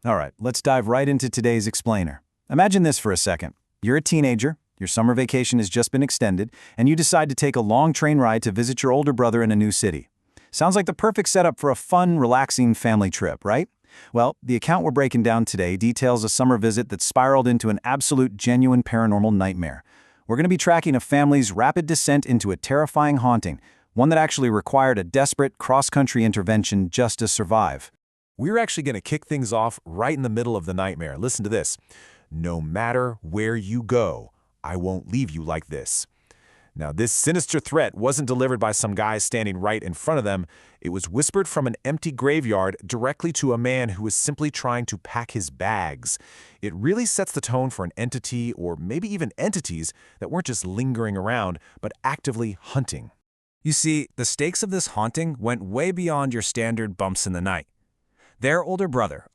All right, let's dive right into today's explainer. Imagine this for a second. You're a teenager, your summer vacation has just been extended, and you decide to take a long train ride to visit your older brother in a new city. Sounds like the perfect setup for a fun, relaxing family trip, right? Well, the account we're breaking down today details a summer visit that spiraled into an absolute, genuine paranormal nightmare. We're going to be tracking a family's rapid descent into a terrifying haunting, one that actually required a desperate cross-country intervention just to survive. We're actually going to kick things off right in the middle of the nightmare. Listen to this. No matter where you go, I won't leave you like this. Now, this sinister threat wasn't delivered by some guy standing right in front of them. It was whispered from an empty graveyard directly to a man who was simply trying to pack his bags. It really sets the tone for an entity, or maybe even entities, that weren't just lingering around, but actively hunting. You see, the stakes of this haunting went way beyond your standard bumps in the night. Their older brother,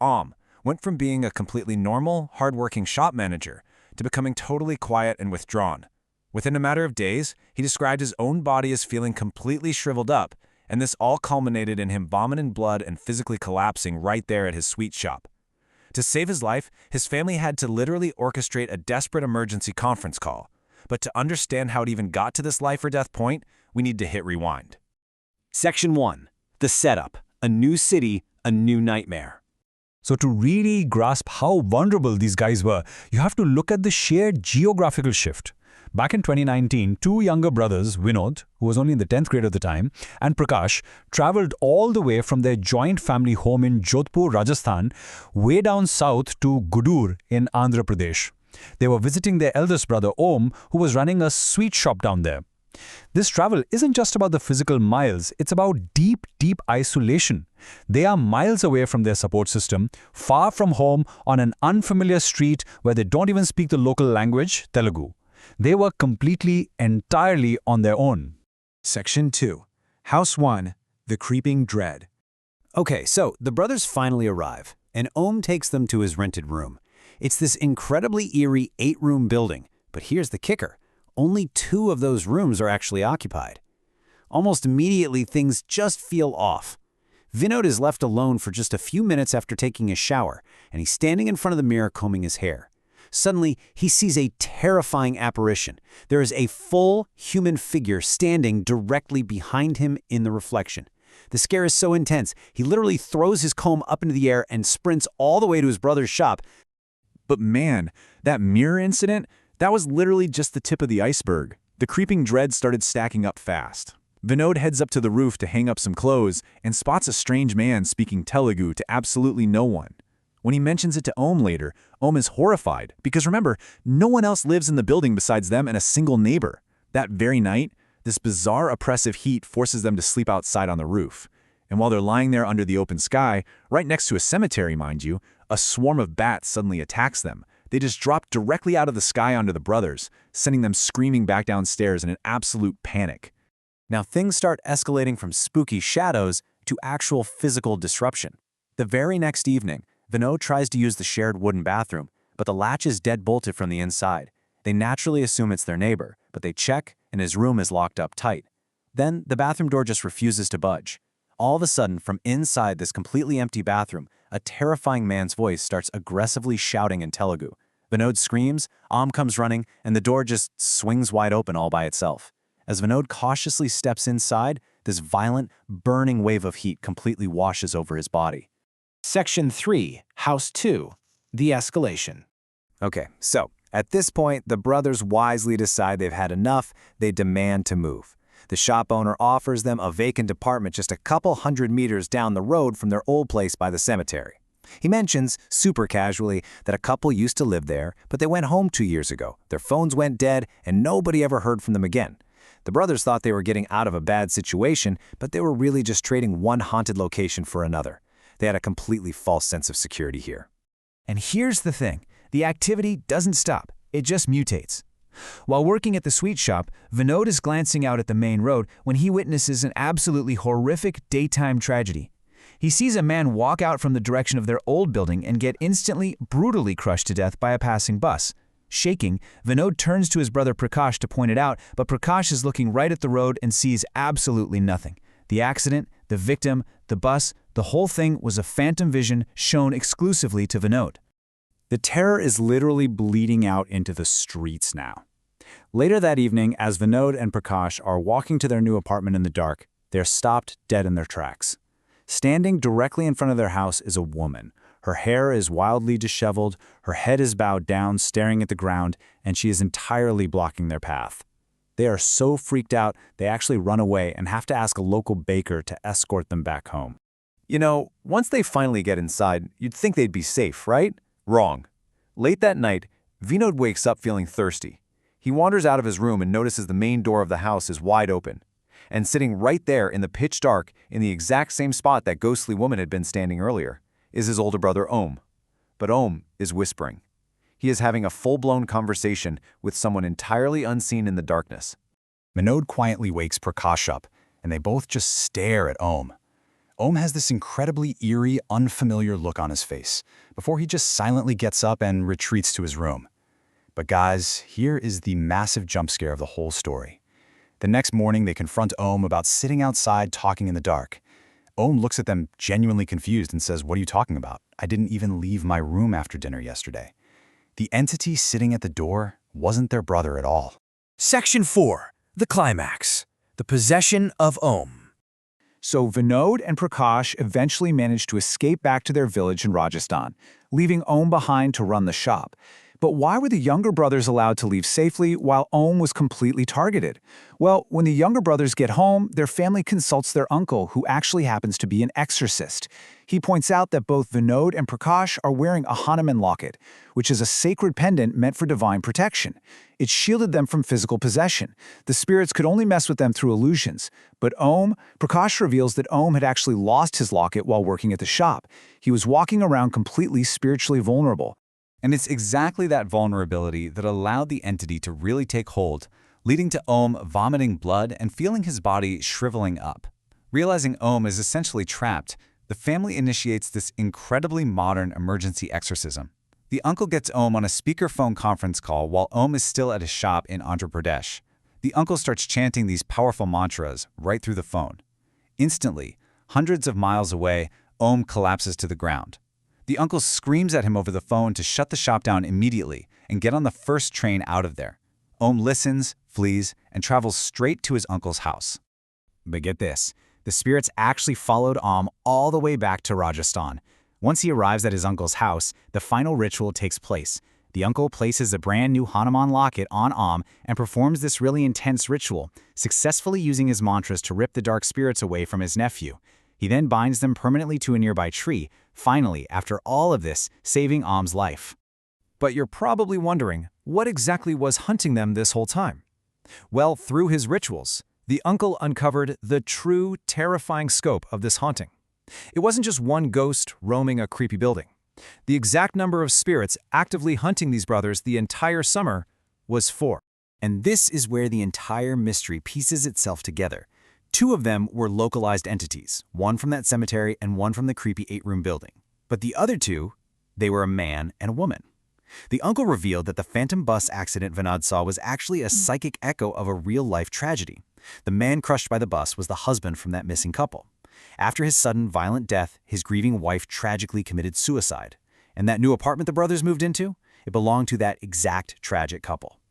went from being a completely normal, hardworking shop manager to becoming totally quiet and withdrawn. Within a matter of days, he described his own body as feeling completely shriveled up, and this all culminated in him vomiting blood and physically collapsing right there at his sweet shop. To save his life, his family had to literally orchestrate a desperate emergency conference call. But to understand how it even got to this life or death point, we need to hit rewind. Section 1. The setup. A new city, a new nightmare. So to really grasp how vulnerable these guys were, you have to look at the sheer geographical shift. Back in 2019, two younger brothers, Vinod, who was only in the 10th grade at the time, and Prakash, traveled all the way from their joint family home in Jodhpur, Rajasthan, way down south to Gudur in Andhra Pradesh. They were visiting their eldest brother, Om, who was running a sweet shop down there. This travel isn't just about the physical miles, it's about deep, deep isolation. They are miles away from their support system, far from home, on an unfamiliar street where they don't even speak the local language, Telugu. They were completely, entirely on their own. Section 2. House 1. The Creeping Dread. Okay, so the brothers finally arrive, and Om takes them to his rented room. It's this incredibly eerie 8-room building, but here's the kicker. Only 2 of those rooms are actually occupied. Almost immediately, things just feel off. Vinod is left alone for just a few minutes after taking a shower, and he's standing in front of the mirror combing his hair. Suddenly, he sees a terrifying apparition. There is a full human figure standing directly behind him in the reflection. The scare is so intense, he literally throws his comb up into the air and sprints all the way to his brother's shop. But man, that mirror incident, that was literally just the tip of the iceberg. The creeping dread started stacking up fast. Vinod heads up to the roof to hang up some clothes and spots a strange man speaking Telugu to absolutely no one. When he mentions it to Om later, Om is horrified because remember, no one else lives in the building besides them and a single neighbor. That very night, this bizarre oppressive heat forces them to sleep outside on the roof. And while they're lying there under the open sky, right next to a cemetery, mind you, a swarm of bats suddenly attacks them. They just drop directly out of the sky onto the brothers, sending them screaming back downstairs in an absolute panic. Now things start escalating from spooky shadows to actual physical disruption. The very next evening, Vinod tries to use the shared wooden bathroom, but the latch is dead-bolted from the inside. They naturally assume it's their neighbor, but they check, and his room is locked up tight. Then the bathroom door just refuses to budge. All of a sudden, from inside this completely empty bathroom, a terrifying man's voice starts aggressively shouting in Telugu. Vinod screams, Om comes running, and the door just swings wide open all by itself. As Vinod cautiously steps inside, this violent, burning wave of heat completely washes over his body. Section 3. House 2. The Escalation. Okay, so at this point, the brothers wisely decide they've had enough. They demand to move. The shop owner offers them a vacant apartment just a couple hundred meters down the road from their old place by the cemetery. He mentions, super casually, that a couple used to live there, but they went home 2 years ago. Their phones went dead, and nobody ever heard from them again. The brothers thought they were getting out of a bad situation, but they were really just trading one haunted location for another. They had a completely false sense of security here. And here's the thing. The activity doesn't stop. It just mutates. While working at the sweet shop, Vinod is glancing out at the main road when he witnesses an absolutely horrific daytime tragedy. He sees a man walk out from the direction of their old building and get instantly, brutally crushed to death by a passing bus. Shaking, Vinod turns to his brother Prakash to point it out, but Prakash is looking right at the road and sees absolutely nothing. The accident, the victim, the bus, The whole thing was a phantom vision shown exclusively to Vinod. The terror is literally bleeding out into the streets now. Later that evening, as Vinod and Prakash are walking to their new apartment in the dark, they're stopped dead in their tracks. Standing directly in front of their house is a woman. Her hair is wildly disheveled, her head is bowed down, staring at the ground, and she is entirely blocking their path. They are so freaked out, they actually run away and have to ask a local baker to escort them back home. You know, once they finally get inside, you'd think they'd be safe, right? Wrong. Late that night, Vinod wakes up feeling thirsty. He wanders out of his room and notices the main door of the house is wide open. And sitting right there in the pitch dark, in the exact same spot that ghostly woman had been standing earlier, is his older brother Om. But Om is whispering. He is having a full-blown conversation with someone entirely unseen in the darkness. Vinod quietly wakes Prakash up, and they both just stare at Om. Om has this incredibly eerie, unfamiliar look on his face, before he just silently gets up and retreats to his room. But guys, here is the massive jump scare of the whole story. The next morning, they confront Om about sitting outside talking in the dark. Om looks at them genuinely confused and says, "What are you talking about? I didn't even leave my room after dinner yesterday." The entity sitting at the door wasn't their brother at all. Section 4. The Climax. The Possession of Om. So Vinod and Prakash eventually managed to escape back to their village in Rajasthan, leaving Om behind to run the shop. But why were the younger brothers allowed to leave safely while Om was completely targeted? Well, when the younger brothers get home, their family consults their uncle, who actually happens to be an exorcist. He points out that both Vinod and Prakash are wearing a Hanuman locket, which is a sacred pendant meant for divine protection. It shielded them from physical possession. The spirits could only mess with them through illusions. But Prakash reveals that Om had actually lost his locket while working at the shop. He was walking around completely spiritually vulnerable. And it's exactly that vulnerability that allowed the entity to really take hold, leading to Om vomiting blood and feeling his body shriveling up. Realizing Om is essentially trapped, the family initiates this incredibly modern emergency exorcism. The uncle gets Om on a speakerphone conference call while Om is still at his shop in Andhra Pradesh. The uncle starts chanting these powerful mantras right through the phone. Instantly, hundreds of miles away, Om collapses to the ground. The uncle screams at him over the phone to shut the shop down immediately and get on the first train out of there. Om listens, flees, and travels straight to his uncle's house. But get this, the spirits actually followed Om all the way back to Rajasthan. Once he arrives at his uncle's house, the final ritual takes place. The uncle places a brand new Hanuman locket on Om and performs this really intense ritual, successfully using his mantras to rip the dark spirits away from his nephew. He then binds them permanently to a nearby tree, finally, after all of this, saving Om's life. But you're probably wondering, what exactly was hunting them this whole time? Well, through his rituals, the uncle uncovered the true, terrifying scope of this haunting. It wasn't just one ghost roaming a creepy building. The exact number of spirits actively hunting these brothers the entire summer was 4. And this is where the entire mystery pieces itself together. 2 of them were localized entities, one from that cemetery and one from the creepy 8-room building. But the other 2, they were a man and a woman. The uncle revealed that the phantom bus accident Vinod saw was actually a psychic echo of a real-life tragedy. The man crushed by the bus was the husband from that missing couple. After his sudden, violent death, his grieving wife tragically committed suicide. And that new apartment the brothers moved into? It belonged to that exact tragic couple.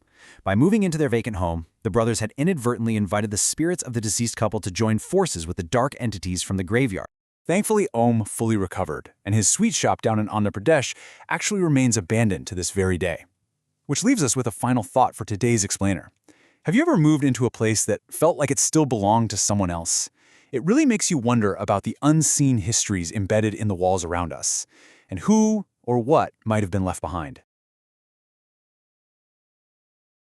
By moving into their vacant home, the brothers had inadvertently invited the spirits of the deceased couple to join forces with the dark entities from the graveyard. Thankfully, Om fully recovered, and his sweet shop down in Andhra Pradesh actually remains abandoned to this very day. Which leaves us with a final thought for today's explainer. Have you ever moved into a place that felt like it still belonged to someone else? It really makes you wonder about the unseen histories embedded in the walls around us, and who or what might have been left behind.